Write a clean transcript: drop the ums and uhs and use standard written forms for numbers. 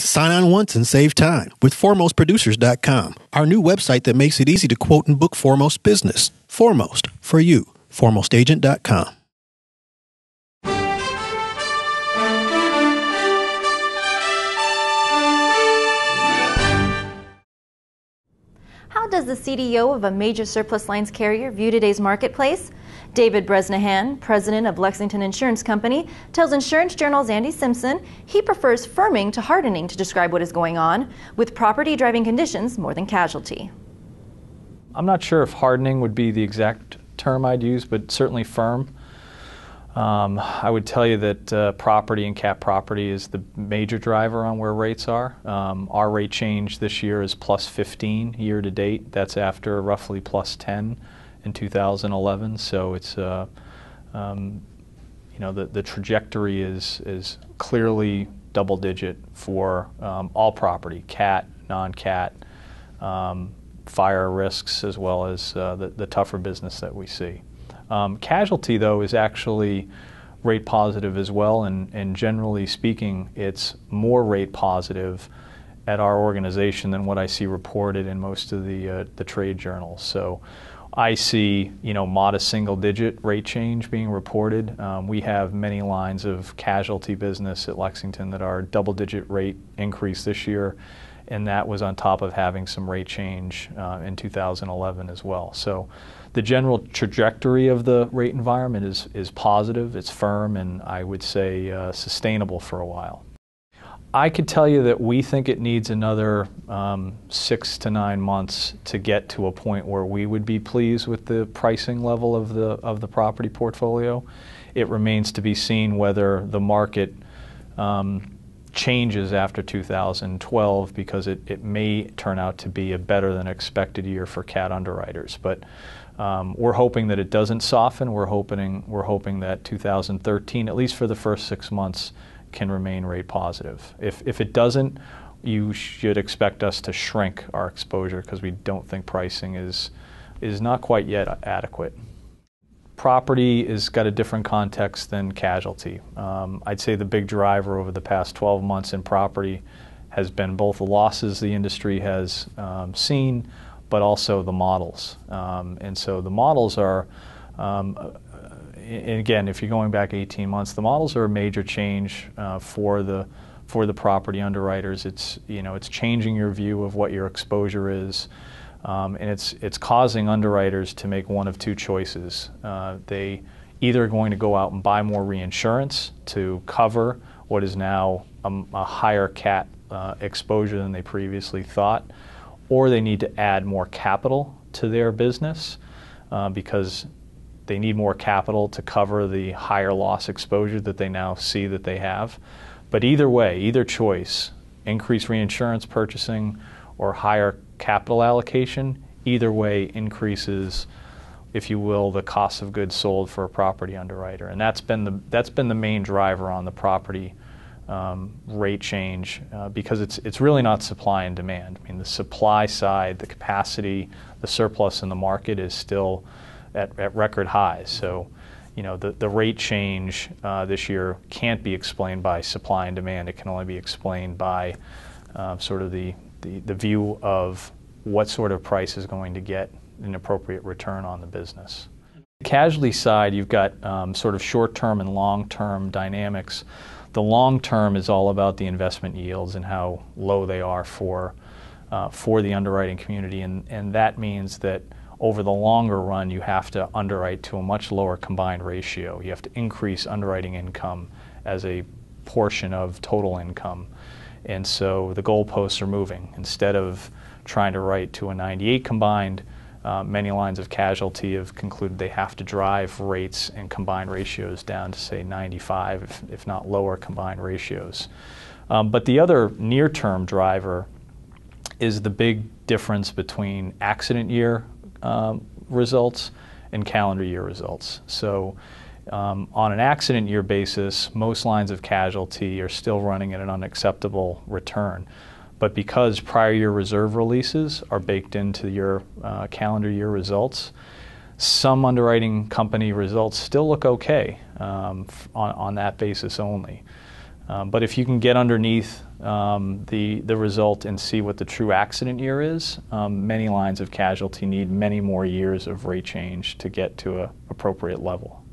Sign on once and save time with ForemostProducers.com, our new website that makes it easy to quote and book Foremost business. Foremost, for you. ForemostAgent.com. How does the CDO of a major surplus lines carrier view today's marketplace? David Bresnahan, president of Lexington Insurance Company, tells Insurance Journal's Andy Simpson he prefers firming to hardening to describe what is going on, with property driving conditions more than casualty. I'm not sure if hardening would be the exact term I'd use, but certainly firm. I would tell you that property and cat property is the major driver on where rates are. Our rate change this year is plus 15 year to date. That's after roughly plus 10 in 2011. So it's the trajectory is clearly double digit for all property, cat, non-cat, fire risks, as well as the tougher business that we see. Casualty, though, is actually rate positive as well, and generally speaking, it's more rate positive at our organization than what I see reported in most of the trade journals. So I see, modest single-digit rate change being reported. We have many lines of casualty business at Lexington that are double-digit rate increase this year, and that was on top of having some rate change in 2011 as well. So the general trajectory of the rate environment is positive, it's firm, and I would say sustainable for a while. I could tell you that we think it needs another 6 to 9 months to get to a point where we would be pleased with the pricing level of the property portfolio. It remains to be seen whether the market changes after 2012, because it may turn out to be a better than expected year for cat underwriters. But we're hoping that it doesn't soften. We're hoping that 2013, at least for the first 6 months, can remain rate positive. If it doesn't, you should expect us to shrink our exposure, because we don't think pricing is not quite yet adequate. Property has got a different context than casualty. I'd say the big driver over the past 12 months in property has been both the losses the industry has seen, but also the models. And so the models are, and again, if you're going back 18 months, the models are a major change for the property underwriters. It's changing your view of what your exposure is. And it's causing underwriters to make one of two choices. They either are going to go out and buy more reinsurance to cover what is now a higher cat exposure than they previously thought, or they need to add more capital to their business because they need more capital to cover the higher loss exposure that they now see that they have. But either way, either choice, increase reinsurance purchasing or higher capital allocation, either way increases, if you will, the cost of goods sold for a property underwriter. And that's been the main driver on the property rate change because it's really not supply and demand. I mean, the supply side, the capacity, the surplus in the market is still at record highs. So, the rate change this year can't be explained by supply and demand. It can only be explained by sort of the view of what sort of price is going to get an appropriate return on the business. The casualty side, you've got sort of short-term and long-term dynamics. The long-term is all about the investment yields and how low they are for the underwriting community, and that means that over the longer run, you have to underwrite to a much lower combined ratio. You have to increase underwriting income as a portion of total income. And so the goalposts are moving. Instead of trying to write to a 98 combined, many lines of casualty have concluded they have to drive rates and combined ratios down to, say, 95, if not lower combined ratios. But the other near-term driver is the big difference between accident year results and calendar year results. So on an accident year basis, most lines of casualty are still running at an unacceptable return. But because prior year reserve releases are baked into your calendar year results, some underwriting company results still look okay on that basis only. But if you can get underneath the result and see what the true accident year is. Many lines of casualty need many more years of rate change to get to an appropriate level.